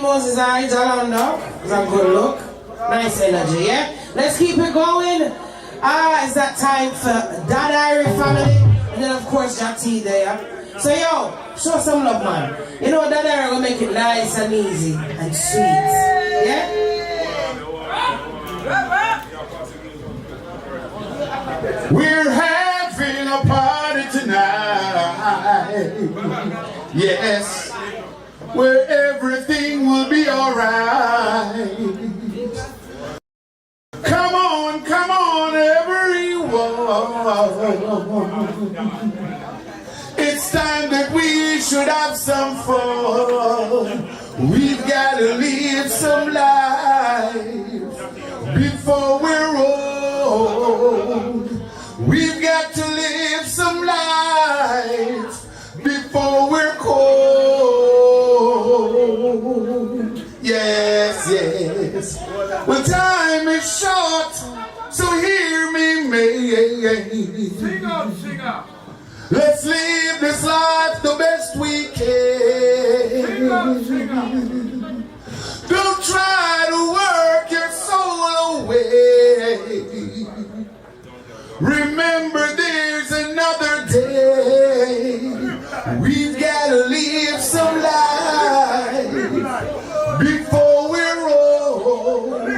Moses eyes all up. It's a good look. Nice energy, yeah? Let's keep it going. It's that time for Dad Irie family. And then of course Jati there. So yo, show some love, man. You know Dad Irie will make it nice and easy and sweet. Yeah? We're having a party tonight. Yes. Where everything will be alright. Come on, everyone. It's time that we should have some fun. We've got to live some life before we're old. We've got to live some life before we're cold. Yes, yes. Well, time is short, so hear me, May. Sing up. Let's live this life the best we can. Sing up. Don't try to work your soul away. Remember, there's another day. We've got to live some life before we're old.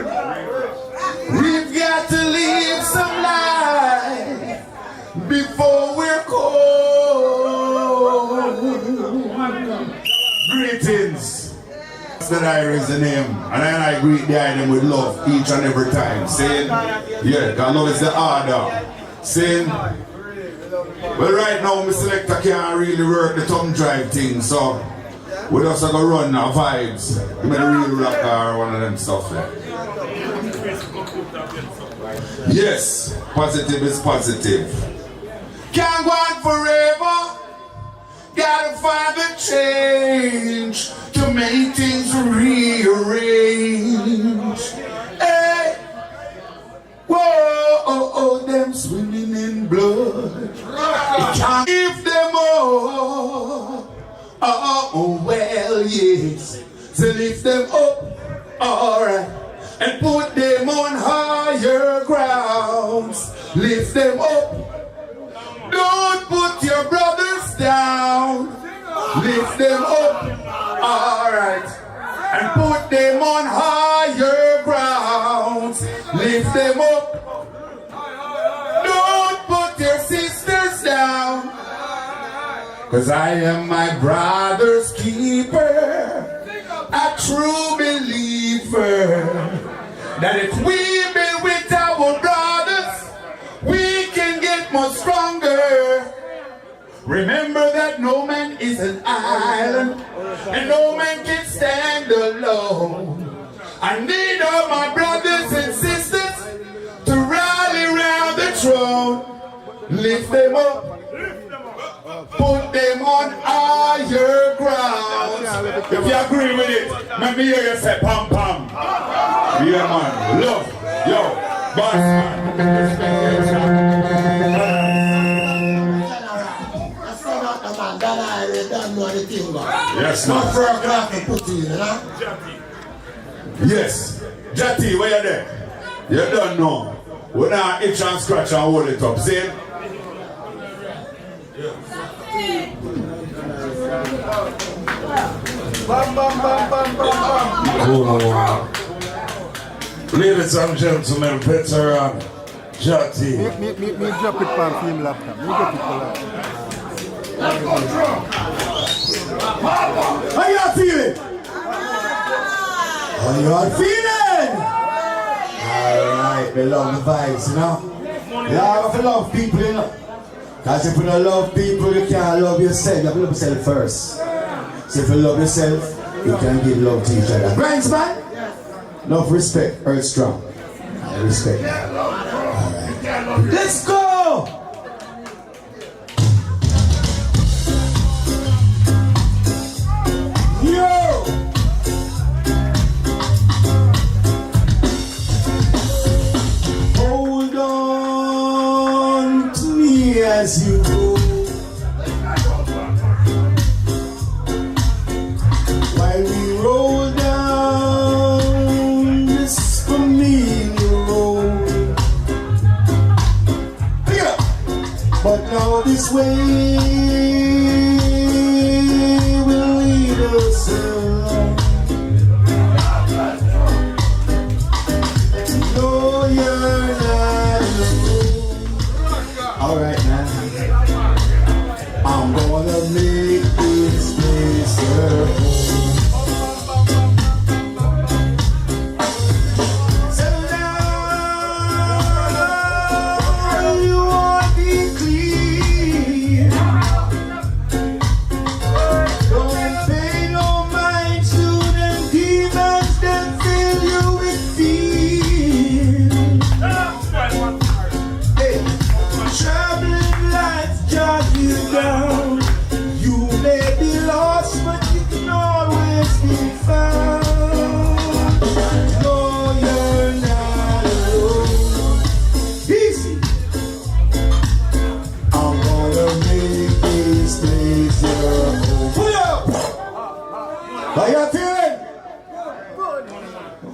We've got to live some life before we're cold. Greetings. That Irie is the name, and I greet the item with love each and every time. Saying, yeah, because love is the order. Saying, well, right now, my selector can't really work the thumb drive thing, so we just have to run our vibes. You mean the real rock or one of them stuff there. Yes, positive is positive. Can't go on forever. Gotta find the change to make things rearrange. Hey, whoa, them swimming in blood. It can't give them all. Oh, well, yes. So lift them up, alright, and put them on higher grounds. Lift them up. Don't put your brothers down. Lift them up, alright, and put them on higher grounds. Lift them up. Don't put your sisters down. Cause I am my brother's keeper, a true believer, that if we be with our brothers, we can get more stronger. Remember that no man is an island, and no man can stand alone. I need all my brothers and sisters to rally around the throne. Lift them up, put them on higher ground. If you agree with it, let me hear you say pam pam. Yeah man, love, yo, boss man. Yes, man. Yes. Jati, where you there? You don't know. We now itch and scratch and hold it up. See? Bam, bam, bam, bam, bam, bam. Oh. Ladies and gentlemen, veteran Jati. Me drop it on film laptop. Me drop it on laptop. How you feeling? How you feeling? Alright, we love the vibes, you know? You have to love people, you know? Because if you don't love people, you can't love yourself. You have to love yourself first. So if you love yourself, you can give love to each other. Grinds, man? Love, respect, earth strong. I respect that. Alright. Let's go! As you go, while we roll down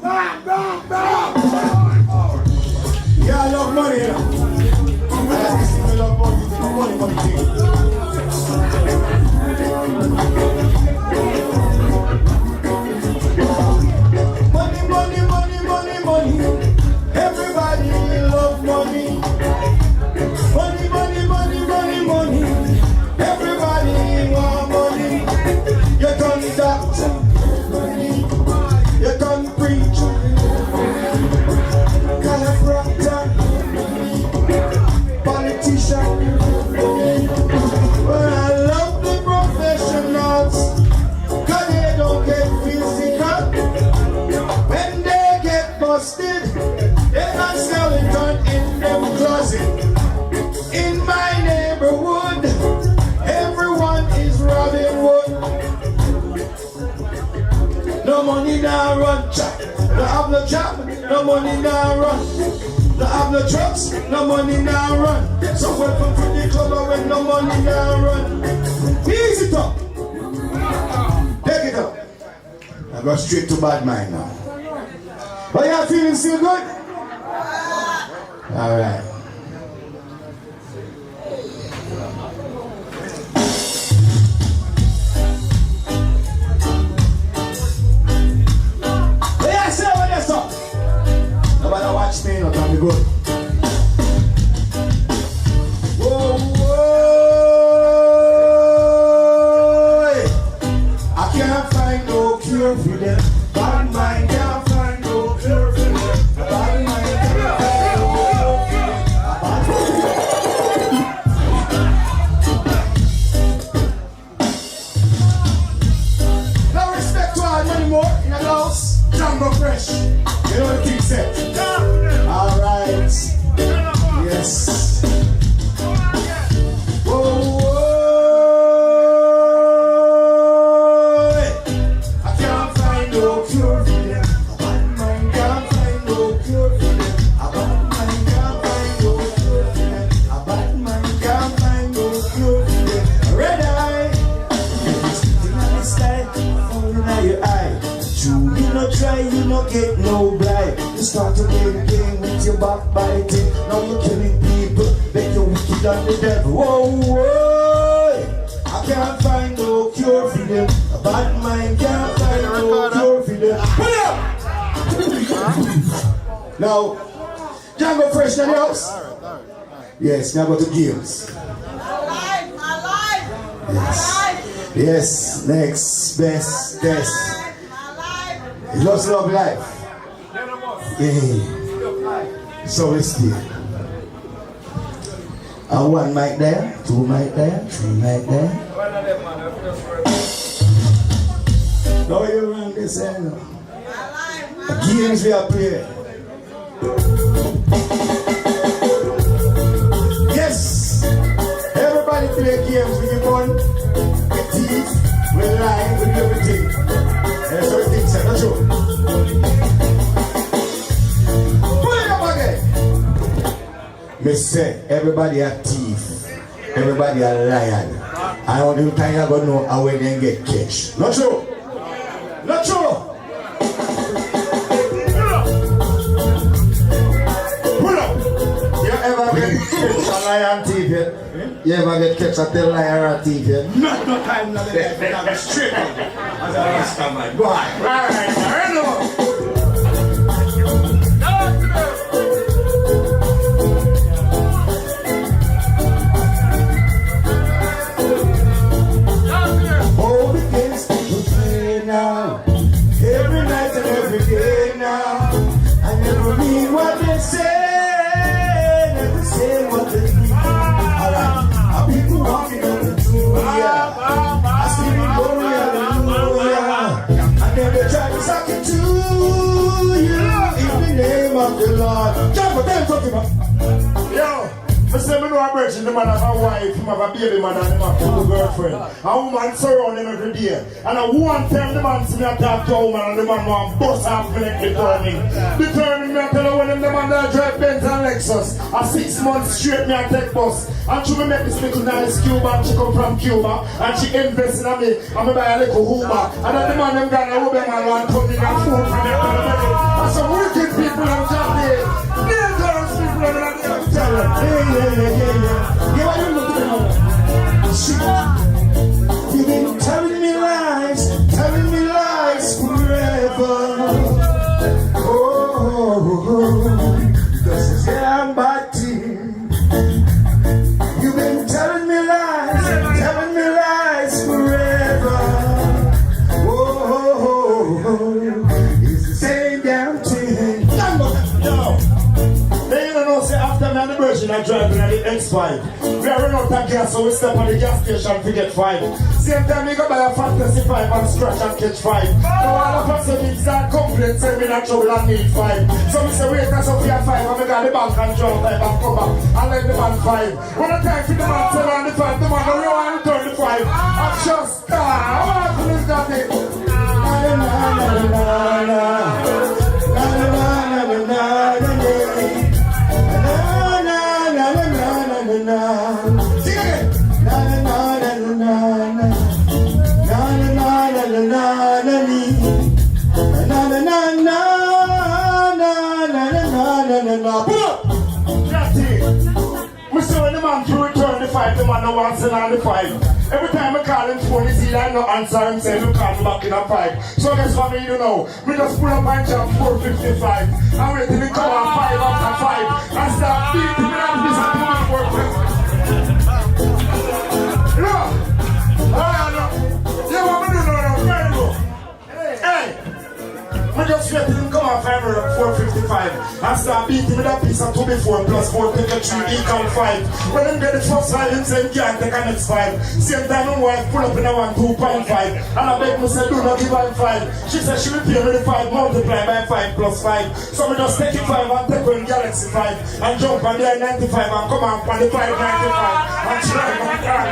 Yeah, I love money, you know. I love money. Money. Everybody love money. Money. Everybody want money. You turn doctor, money. You turn preacher, chiropractor, politician. Well, I love the professionals, 'cause they don't get physical. When they get busted, they can sell it on in them closet. In my neighborhood, everyone is robbing wood. No money now run, chop. No have no job, no money now run. No have no trucks, no money now run. So welcome to the club when no money now run. Ease it up. Take it up. I go straight to bad mind now. But y'all feeling still good? All right. But yeah, say what you stop. Nobody watch me, no time to good. Whoa. I can't find no cure for them. Bad mind can't find no cure for them. Bad mind can't find no cure for them. No respect to our money more in the house. Jungle fresh. You know the thing set. All right. Yes. Whoa. I can't find no cure for them. A bad mind can't find no cure for them. A bad mind can't find no cure for them. A bad mind can't find no cure for them. Red eye. Sitting on the sky, falling out your eye. True, you no try, you no get no blind. You start to play the game with your backbiting. Now you're killing people, bet you're wicked on the devil. Whoa. I can't find no cure for them. A bad mind can't find no cure for them. Pull up! Now, Django Fresh in the house? Yes, now go to games. Yes, next, best, test. It loves love life. Yeah. So it's still. And one mic there, two mic there, three mic there. Now you run this end. Games we are playing. Yes. Everybody play games with your gun, with teeth, with lie, with everything. That's what things are, that's true. Pull it up again. Me say, everybody a thief, everybody a lion. I want them time I go know how when they get catch. Not true. Not true. Pull up. You ever get catch a lion thief yet? You ever get catch a tell liar or thief yet? Not no time now. I'm straight up. As a rasta man. Go on. Alright, run over. Oh, the games people play now. Every night and every day now. I never mean what they say. Never say what they mean. Alright, people walking on the truth, yeah. I see me glory, hallelujah. And then they try to suck it to you in the name of the Lord. Jump, what are you talking about? Yo. I say, I know a virgin, the man have a wife, him have a baby man, and him have two girlfriend. A woman surround him every day. And a one time the man see me talk to a woman, and the man want bust off me neck determined. Determined me, I tell her when the man that drive Benz and Lexus. A 6 months straight me I take bus. And she me make this little nice Cuba, and she come from Cuba. And she invest in me, and me buy a little Hoover. And then the man them gone, I hope them man want come in and food for me. I I driving at the X5. We are running out of gas, so we step on the gas station to get 5. Same time we go buy a Fantasy 5 and scratch and catch 5. Now all of us need start complaints, say me not trouble and need 5. So we say wait us up here 5 and we got the bank and draw 5 and come back and let the man 5. When the time for the man 7 and the 5, the man don't really want to turn the 5. I'm just what is that thing? The man no answer on the 5. Every time I call him phone, he's either no answer him say look at me back in a 5. So guess what me you know? We just pull up and jump 455 and wait till he come on 5 after 5 and start beating me up this and doing 450. No! You want me to know now? Very good. Hey! We just wait till him come on 5 455 and start beating with a piece of 2 before plus 4 take a 3 equal 5. When him get the first 5, him say he can't take a next 5. Same time my wife pull up in a 1 2.5 and I beg me say do not give her 5. She said she will pay me the 5 multiply by 5 plus 5. So we just take it 5 and take on Galaxy 5 and jump on the 95 and come on the 595 and try my car.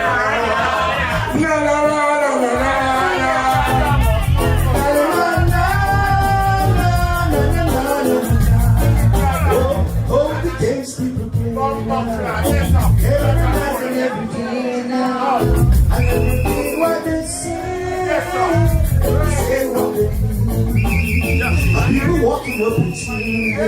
People walking up and singing. We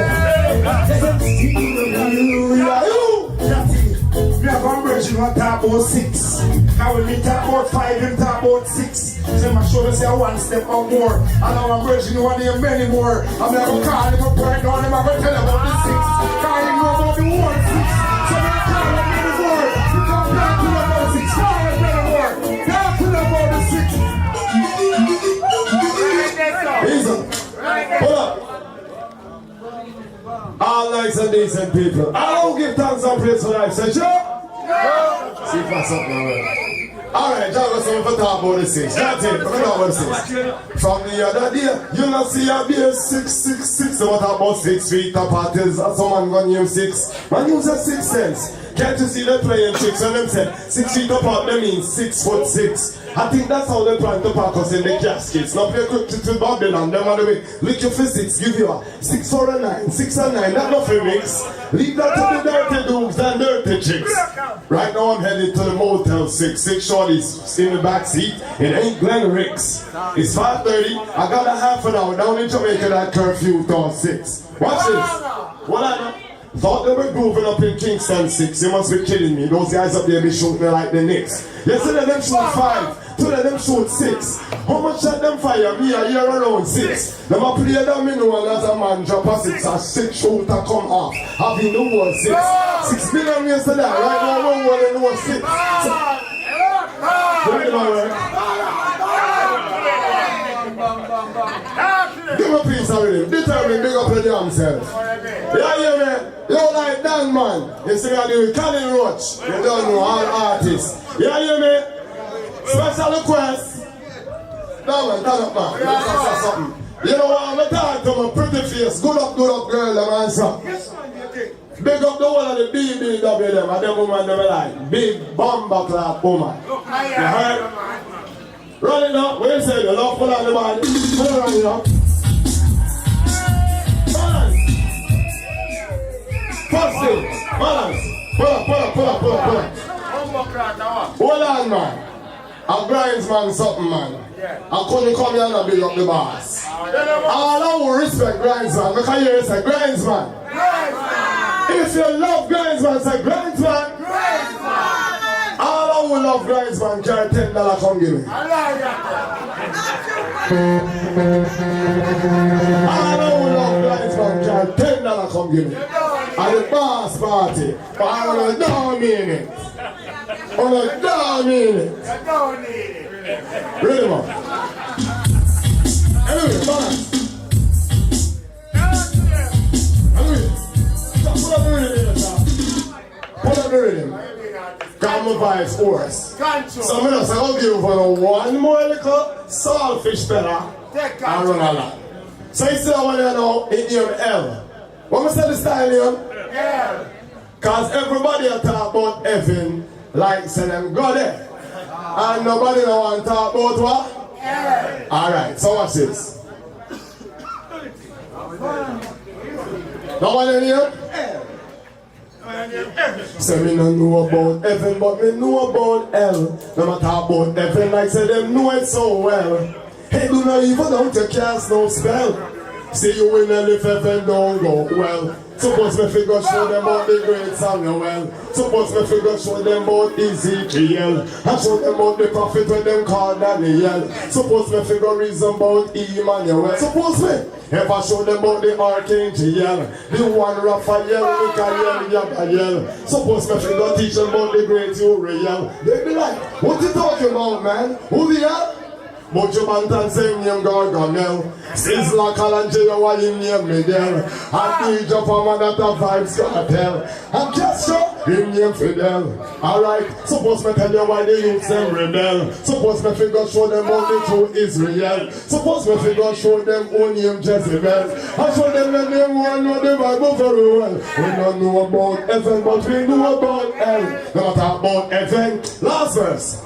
have one version on top about 6. Now when we talk about 5, we talk about 6. So I'm sure they say one step or more. And now one version you want to hear many more. I'm going to call him up right now and I'm going to tell him about the 6. Call him about the 1 6. So I'm going to call him many more. You can't talk to them about 6. Call him many more. Talk to them about the 6. Easy. Hold up. All nice and decent people. I don't give thanks and praise for life. Say, sure? See if that's something alright. Alright, John was something for talk about the 6. That's it. We're going to talk about the 6. From the other day, you not see a beer 666. What about 6 feet apart? Is someone going to use 6? Man, use a 6 cents. Can't you see them playing tricks? When them say 6 feet apart, that means 6 foot 6. I think that's how they plan to park us in the caskets. Now play cricket with Babylon, them on the way. Lick your physics, give you a 6 for a 9, 6 and 9, that nothing mix. Leave that to the dirty dudes and dirty chicks. Right now I'm headed to the Motel 6. 6 shorties in the back seat. It ain't Glen Ricks. It's 5:30. I got a half an hour down in Jamaica that curfew till 6. Watch this. What I know? Thought they were grooving up in Kingston 6. You must be kidding me. Those guys up there be shooting me like the Knicks. Yesterday them shoot 5. Today them shoot 6. How much of them fire? Me a year around 6. Them a play them in one as a man drop a 6. A 6 shooter come off. Having the whole 6. 6 million yesterday. Right now one more than the 6. Give a piece of rhythm. Determine big up the damn self. Yeah, yeah, man. You like Dan, man. You see I do with Colin Roach. You don't know all artists. Yeah, yeah, man. Special request. No, man, turn up, man. Let me say something. You know what I'm talking to my pretty face. Good up, girl, them answer. Big up the whole of the BBW, them. And them woman, them like big bomber clap woman. You heard? Run it up. Where you say? You love full of the body. Run it up. First thing, balance. Pull up. Hold on, man. A grinds man something, man. I couldn't come here and build up the boss. All I will respect grinds man. Look how you say grinds man. If you love grinds man, say grinds man. All I will love grinds man carry $10 come give me. All I will love grinds man carry $10 come give me. At the boss party, but I don't mean it. I don't mean it. Really, man. Anyway, balance. Anyway, pull up the rhythm here, sir. vice horse. So I'm going to say, I'll give you one more little saltfish fella and run a lot. So you see that one you know, it name L. What we say the style name? L. Because everybody talk about heaven like say them go there. And nobody don't want to talk about what? L. Alright, so watch this. No one in here? Say me no know about heaven, but me know about hell. Them a talk about heaven like say them know it so well. Hey, do not even don't you cast no spell. See you in hell if heaven don't go well. Suppose me figure show them about the great Samuel. Suppose me figure show them about Ezekiel. And show them about the prophet when them called Daniel. Suppose me figure reason about Emmanuel. Suppose me ever show them about the Archangel, the one Raphael, Michael, Gabriel. Suppose me figure teach them about the great Uriel. They be like, what you talking about, man? Who the hell? But you man can say name Gargamel. Sizzla Kalanje, why you name Miguel. And DJ Pama that a vibes cartel. And just show him name Fidel. Alright, suppose me tell you why they use them rebel. Suppose me figure show them only to Israel. Suppose me figure show them only name Jezebel. And show them the name one know the Bible very well. We don't know about heaven, but we know about hell. No matter about heaven. Last verse.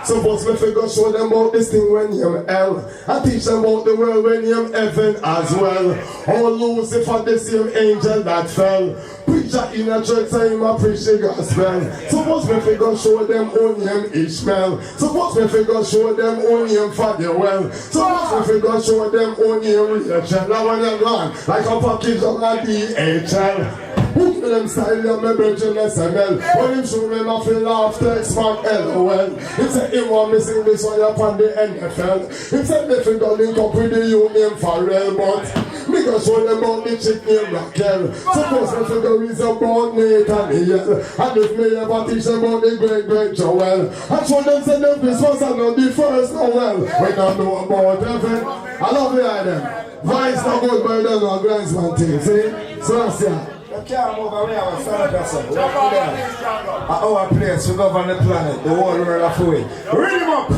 Suppose me figure show them about this thing when you're hell. And teach them about the world when you're heaven as well. Oh Lucifer, the same angel that fell. Preacher in a church time I preach the gospel. Suppose me figure show them only him Ishmael. Suppose me figure show them only him Fadiwell. Suppose me figure show them only him Rachel. Now when you're gone, like a package of a DHL. Who them style of my virgin SML? When him show me my feel laugh, text back LOL. He said he want me sing this one upon the NFL. He said me figure link up with the union Pharrell. But me go show them about the chick named Raquel. Suppose me figure is about Nathaniel. And if me ever teach them about the great Joel. And show them say them Christmas and not the first Noel. We don't know about heaven. I love the item. Vice not good by them or Grandsman thing. See? So that's it. You can't move away our fantasy. We're up there. At our place, we govern the planet, the whole world of away. Read him up!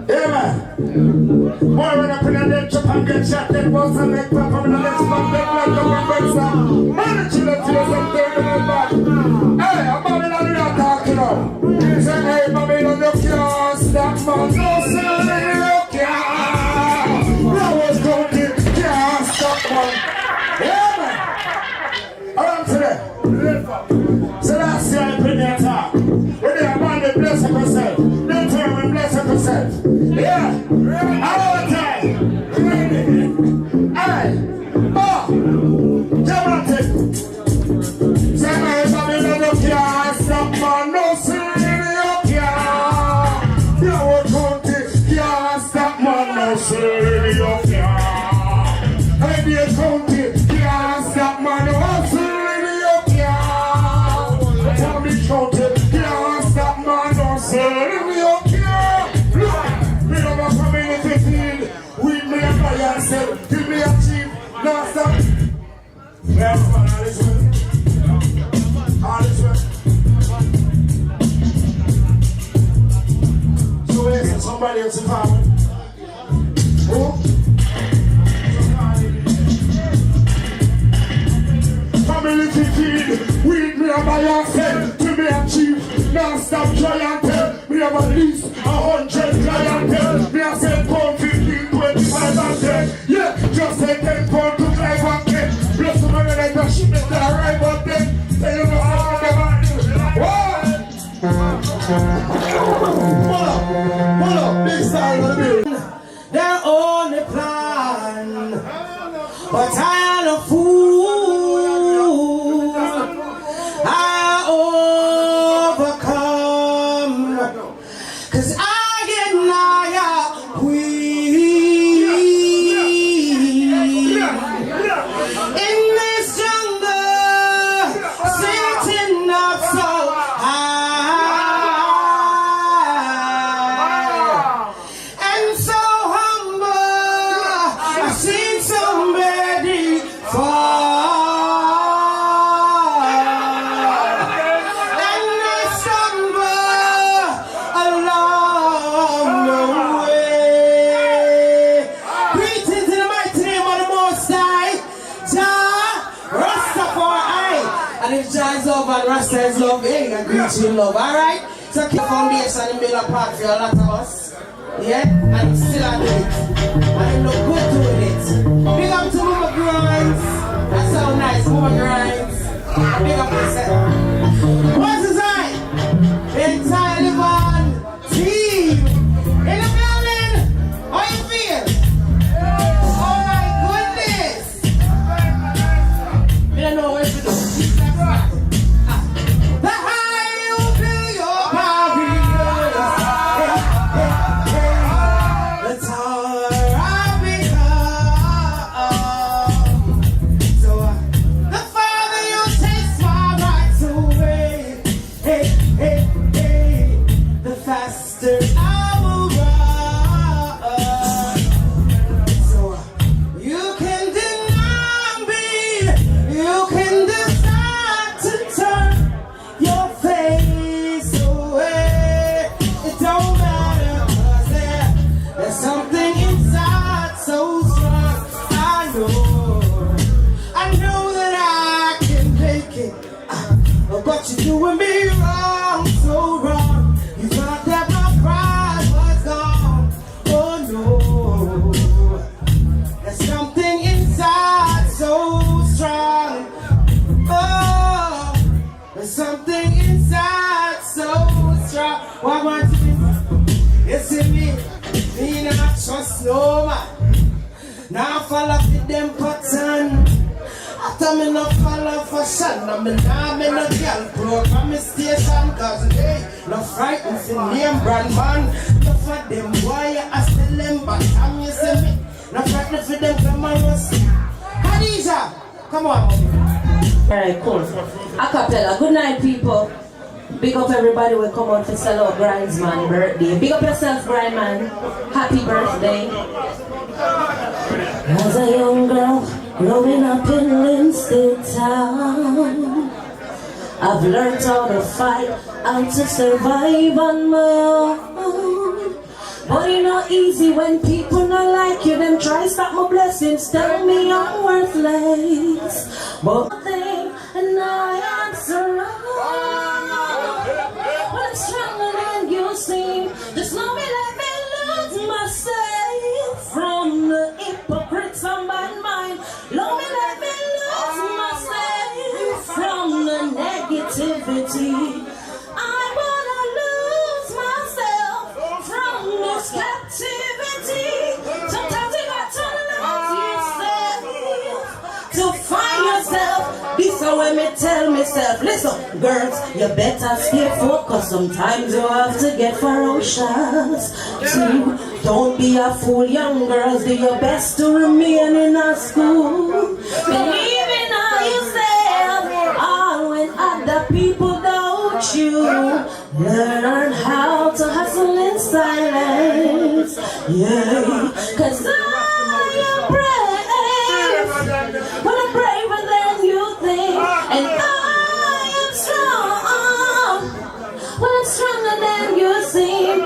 Yeah, man. Boy, when I put a dead chop and get shot, then boss and make pop, I'm in the next one, dead like the one breaks up. Man, the children feel some terminal back. Hey, I'm Babylon, you're not talking now. Say, hey, Babylon, you can't stop, man. No, sir, you can't. Now what's going to can't stop, man. Yeah, man. Around today. So that's the opinion talk. When they are born, they bless yourself. They turn and bless yourself. Yeah. All the time. Hey. Oh. Dramatic. Say my Babylon, you can't stop, man. No, sir, you can't. You won't can't stop, man. No, sir, you can't. Hey, dear county, can't stop, man. No, sir. Can't stop, man, don't say me okay. Look, me have a community field. We may by yourself, till me achieve. No stop. Well, all this way. All this way. So where's somebody else in power? Who? Community field. We may by yourself. Me achieve, non-stop clientele. Me have at least 100 clientele. Me have said pound 15, 25 and 10. Yeah, just say 10 pound to 5 and 10. Plus the money like a ship that arrive at 10. Say you know how them are doing. What? Hold up, big style of the building. Their only plan, but I am a fool. Cause I get is John's love and Rasta's love. Hey, I greet you in love, alright? So keep foundation and build a part for a lot of us. Yeah? And still I do it. And look good doing it. Big up to Mama Grinds. That sound nice, Mama Grinds. Big up yourself. What's his name? The entire Devon team. In the building. How you feel? Oh my goodness. I don't know what to do. The higher you feel your barriers, the taller I become. So the farther you take my rights away, the faster I will run. So you can deny me, you can decide to turn your face away. It don't matter, 'cause there's something inside so strong. I know that I can make it, but you're doing me wrong, so wrong. You thought that my pride was gone. Oh no, there's something inside so strong. Oh, there's something inside so strong. What want to be? You see me not trust no man. Now follow with them pattern. After me no follow fashion, and me nah me no girl program me station. 'Cause hey, no frightened for name brand man. No for them boy, I still them but time you see me. No frightened for them cameras. Khadija, come on. Alright, cool. Acapella. Good night, people. Big up everybody will come out to celebrate Grind's man birthday. Big up yourself, Grind man. Happy birthday. As a young girl growing up in Linstead town, I've learned how to fight, how to survive on my own. But it's not easy when people not like you. Them try stop my blessings, tell me I'm worthless. But thing and I answer when I'm stronger than you seem. Just let me lose myself from the hypocrites on my mind. Let me lose myself from the negativity. I wanna lose myself from this captivity. Sometimes you got to lose yourself to find yourself. This is when me tell myself, listen, girls, you better stay focused. Sometimes you have to get ferocious. Two, don't be a fool, young girls. Do your best to remain in a school. Believe in yourself, all when other people doubt you. Learn how to hustle in silence. Yeah, 'cause I am brave. Well, I'm braver than you think. And I am strong. Well, I'm stronger than you seem.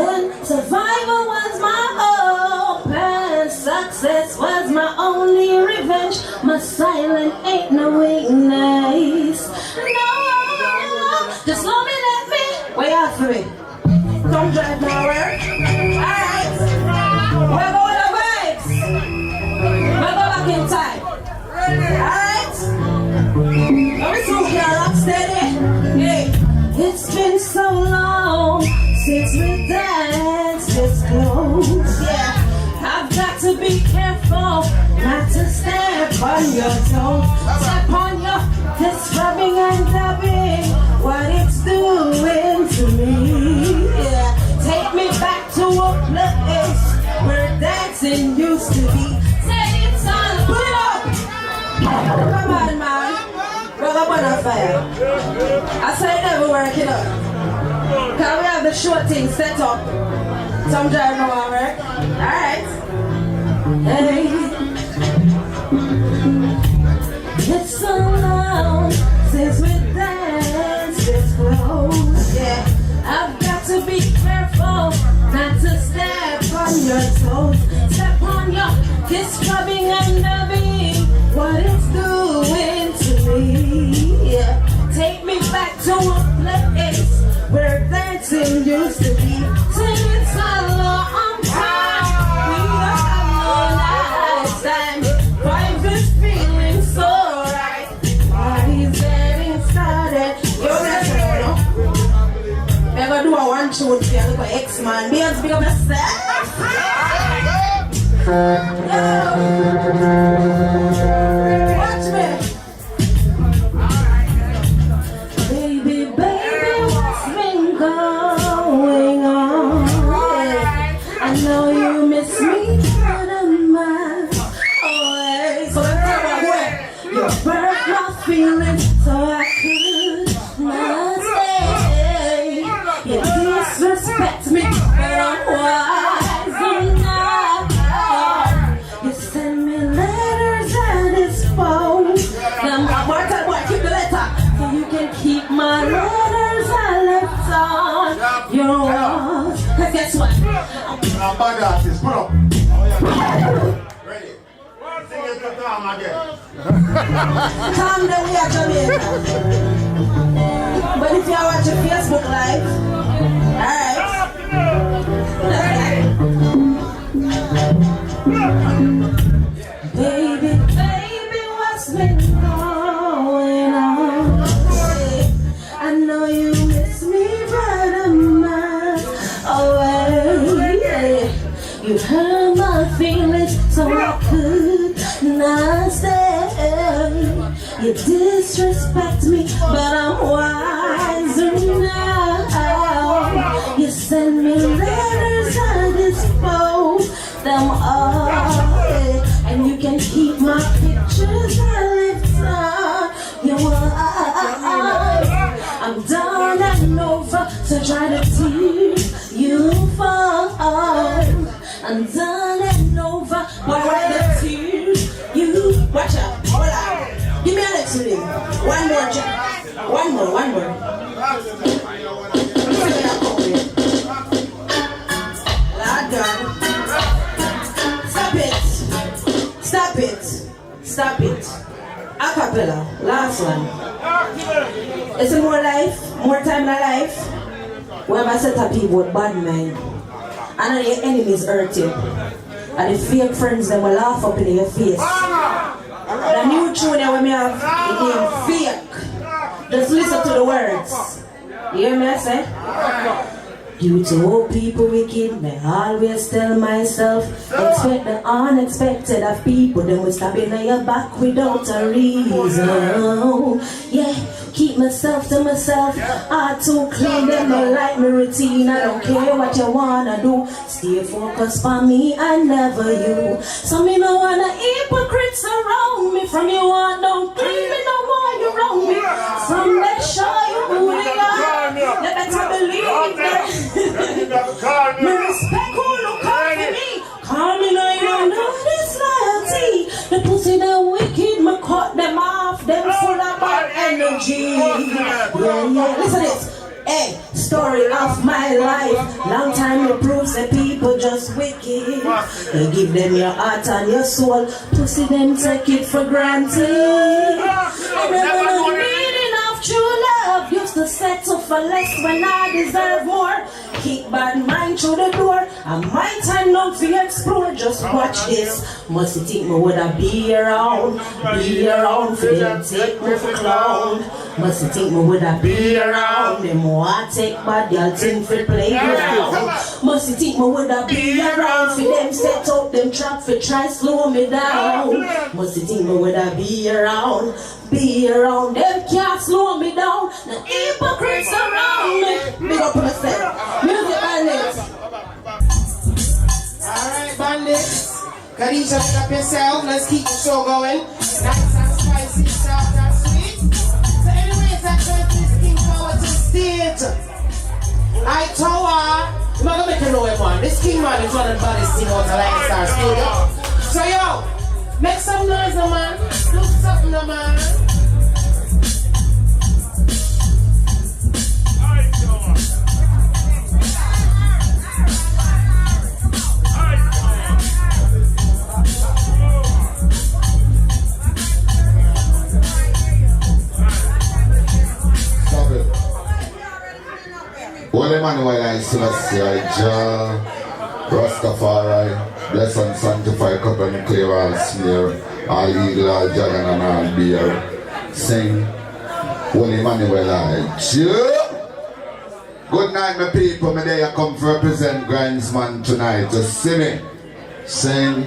And survival was my hope. And success was my only revenge. My silent ain't no weakness. No, just let me wait out for me. Don't drive nowhere. Alright. We're going to vibes. We'll go back in time. Alright. Let me see here, rock steady. Yeah. It's been so long since we danced this close. Yeah. I've got to be careful not to step on your toes. Step on your this rubbing and dabbing. What it's doing to me. Yeah. Take me back to a place where dancing used to be. Say it's on, put it up. Come on, man. Brother Bonafire. I say never work it up. Can we have the short thing set up? Some drive no one work. Alright. Hey. It's so long since we danced this close. Yeah. I've got to be careful not to step on your toes. Step on your kiss rubbing and loving. What it's doing to me. Yeah. you look like X-Man. Be as big of yourself. Watch me. Baby, what's been going on? I know you miss me, but I'm mad. So let's talk about what? You hurt my feelings, so I could not stay. You disrespect me, but I'm wise enough. You send me letters and it's phone. Now, what? Keep the letter, so you can keep my letters I left on your walls. Cause guess what? Now, bad artist, put up. Ready? Sing it to Tom again. Calm down, we are Jamaica. But if you watch your Facebook live, alright. Baby, what's been going on? I know you miss me, but I'm not away. You hurt my feelings, so I could not stay. You disrespect me, but I'm wiser now. You send me letters, I dispose them all. And you can keep my pictures I left on your wall. I'm done and over, so try to tear you fall. I'm done and over, but when the tears you watch out, hold on. Give me an next rhythm. One more, one more. Lord God. Stop it. Acapella, last one. Is it more life? More time in life? We have a set of people with bad mind. And your enemies hurt you. And the fake friends them will laugh up in your face. The new tune that we have, it name fake. Just listen to the words. You hear me I say? Due to all people wicked, may always tell myself, expect the unexpected of people, then we stab in your back without a reason. Yeah, keep myself to myself, I too clean, them don't like my routine, I don't care what you wanna do, stay focused for me and never you. So me no want hypocrites around me, from you on don't treat me no more you wrong me, from that show you who they are, you better believe that. Me respect who look out for me. Call me now, you don't know this loyalty. The pussy that wicked, me cut them off. Them full of bad energy. Yeah. Listen to this. Hey, story of my life. Long time you prove that people just wicked. You give them your heart and your soul. Pussy them take it for granted. I never know meaning of true love. Used to settle for less when I deserve more. Keep bad mind through the door. And my time not to explore. Just watch this. Must you think me woulda be around for them take me for clown. Must you think me woulda be around. Them want take bad girl thing for playground. Must you think me woulda be around for them set up them trap for try slow me down. Must you think me woulda be around. Them can't slow me down. The hypocrites around me. Big up myself. Music bandits. Alright, bandits. Khadija, pick up yourself. Let's keep the show going. Nice and spicy, soft and sweet. So anyways, that's this King Power to stage. Itowa. I'm not gonna make you know him, man. This King man is one of the baddest thing out of Lion Star Studio. So yo, make some noise, no man. Do something, no man. Well, Emmanuel, I Selassie, Jah, Rastafari, bless and sanctify, cover and clear all smear, all eagle, all dragon and all bear. Sing, Well, Emmanuel, Jah. Good night, my people. Me there come to represent Grindsman tonight. Just see me. Sing.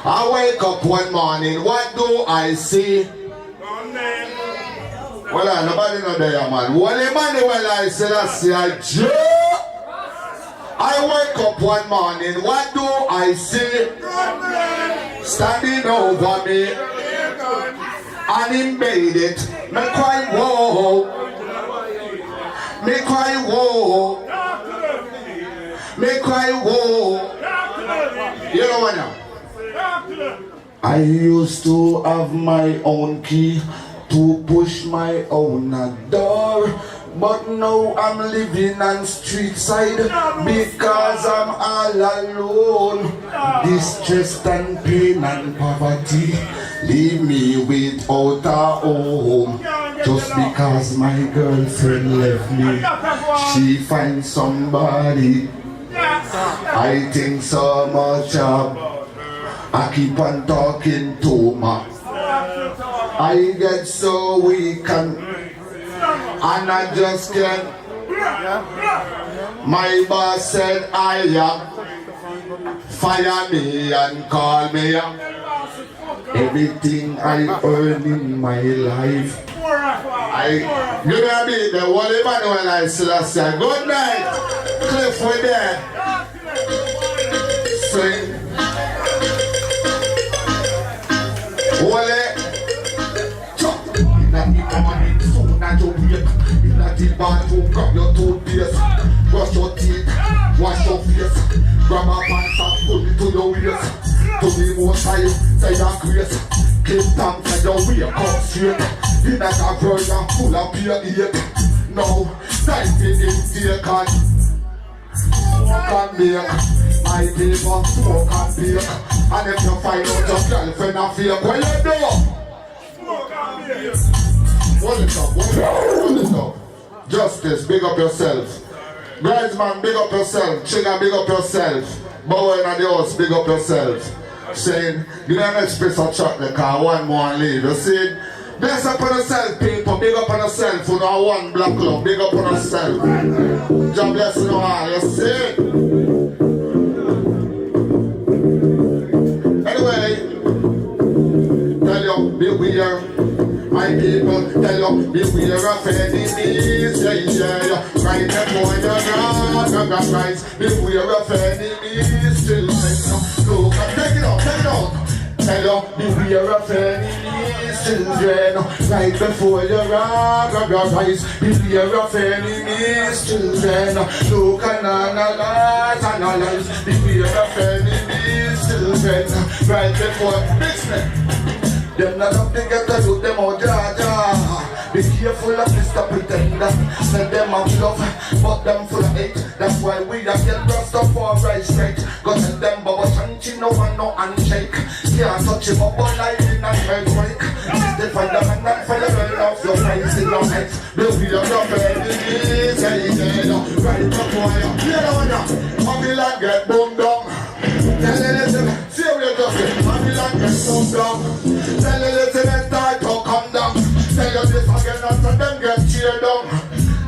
I wake up one morning. What do I see? Well, nobody know there, man. Well, Emmanuel, I said, I see a Jew. I wake up one morning. What do I see? Standing over me. And he made it. Me cry, whoa. Me cry, whoa. Me cry, whoa. You know what now? I used to have my own key to push my own door, but now I'm living on street side because I'm all alone. Distress and pain and poverty leave me without a home. Just because my girlfriend left me, she finds somebody. I think so much of. I keep on talking to my. I get so weak and I just can't. My boss said fire me and call me up. Everything I earn in my life, you know me, the one Emmanuel I say good night, Cliff with there. Sing. Wale. Morning, soon as you wake in the bathroom, grab your toothpaste, brush your teeth, wash your face, grab a pants and put it to your waist. To be more time, say your grace, give thanks and your way come straight. In that a version full of beer eat. Now, time to take and smoke and bake. My paper, smoke and bake. And if you find out your girlfriend and fake, what you do? Smoke and bake. Hold it up. Justice, big up yourself. Grindsman, big up yourself. Chinga, big up yourself. Bowen and the house, big up yourself. Saying, give me an express of chocolate, cause one more and leave. You see? Bless up on yourself, people. Big up on yourself. You know, one black club. Big up on yourself. God bless you all. You see? Anyway, tell you, beware. My people tell you, beware of enemies, yeah. Right before your God, rise. Beware of enemies, children. Look, take it out. Tell you, beware of enemies, children. Right before your God, rise. Beware of enemies, children. Look and analyze. Beware of enemies, children. Right before business. Them not up to get to do them out, ja. Be careful of Mr. Pretender. Send them out love, but them full of hate. That's why we are get rust up for right straight. Go tell them Baba Chanchi, no one no handshake. Can't touch him up on lightning and earthquake. They find the man and fire burn off your face in your head. They'll be on your enemies, yeah. Right up wire, Babylon get boomed down. Tell the little, serious justice, Babylon get boomed down. Tell the little time to come down. Tell you this again after them get cheered down.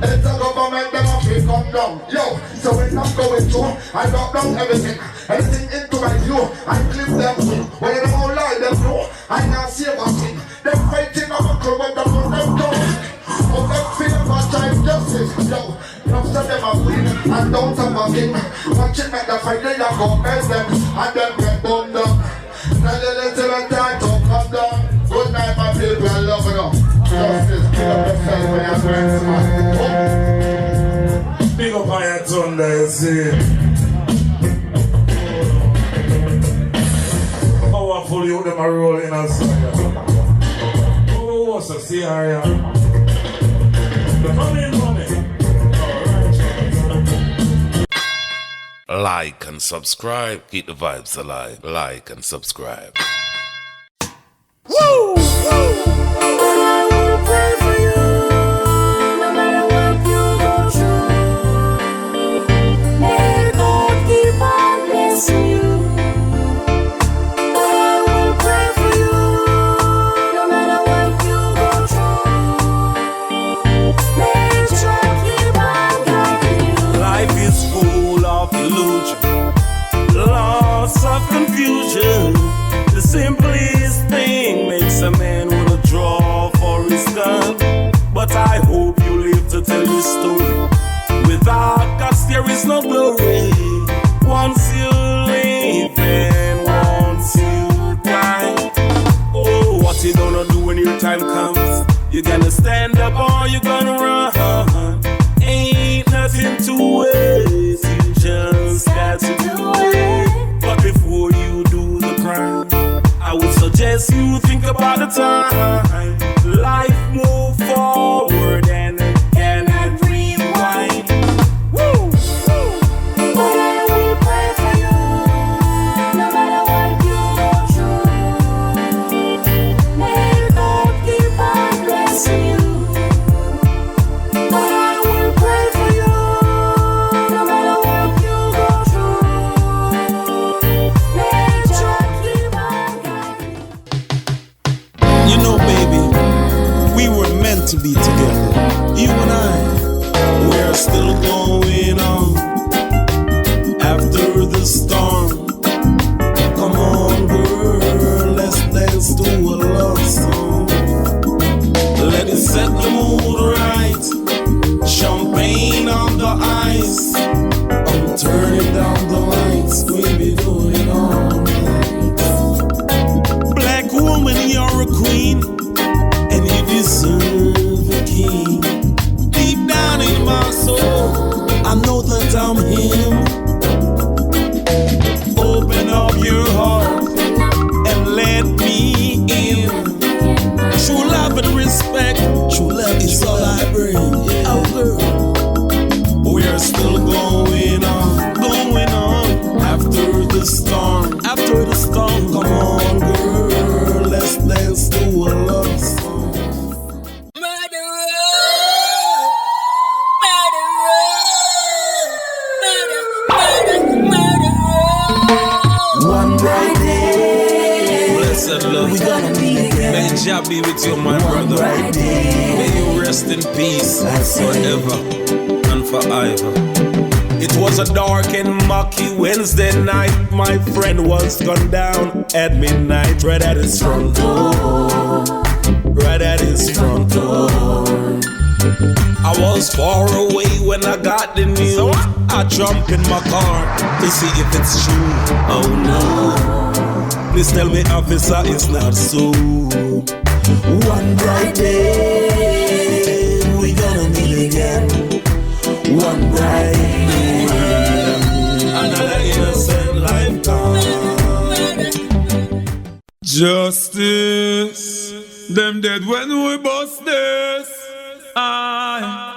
It's a government them have to come down. Yo, so when I'm going through, I knock down everything into my view. I clip them through. When they don't lie them through, I can't see one thing. They're fighting over crew when they put them down. But them feel my time justice. Yo, enough of them are win and don't have a king. Watch it make the fight, they are go mess them and them get bummed up. Tell the little time to come down. Good night, my people, I love you. Justice, big up yourself when you're friends. Big up on your tongue there, you see. Powerful you, them are rolling us. Oh, what's a see area? Come in. Like and subscribe. Keep the vibes alive. Like and subscribe. Woo! I will pray for you, no matter what you go through. May God keep on blessing you. I will pray for you, no matter what you go through. May God keep on guiding you. simplest thing makes a man wanna draw for his gun. But I hope you live to tell your story. Without guts there is no glory. Once you live and once you die. Oh, what you gonna do when your time comes? You gonna stand up or you gonna run? Ain't nothing to waste, you just got to do it. But before you do the crime, I would suggest you think about the time. Life move forward and it cannot rewind. Woo! But I will pray for you, no matter what you go through. May God keep on blessing you. But I will pray for you, no matter what you go through. May God keep on guiding you. You know, baby, we were meant to be together. You and I, we're still going on after the storm. Come on, girl, let's dance to a love song. Let it set the mood right. Champagne on the ice. I'm turning down the lights. We'll be doing it all night. Black woman, you're a queen, and you deserve a king. Deep down in my soul, I know that I'm him. Open up your heart and let me in. True love and respect, true love is all I bring. Oh girl, we're still going on after the storm. After the storm, come on girl, let's dance to a love song. One bright day, Blessed love, we're gonna meet again. may Jah be with you, my brother. Bright day, May you rest in peace forever and forever. It was a dark and murky Wednesday night. My friend was gunned down at midnight, right at his front door. Right at his front door. I was far away when I got the news. I jumped in my car to see if it's true. Oh no, please tell me, officer, it's not so. one bright day, we're gonna meet again. One bright day, Another innocent life gone. Justice, them dead when we bust this. Aye.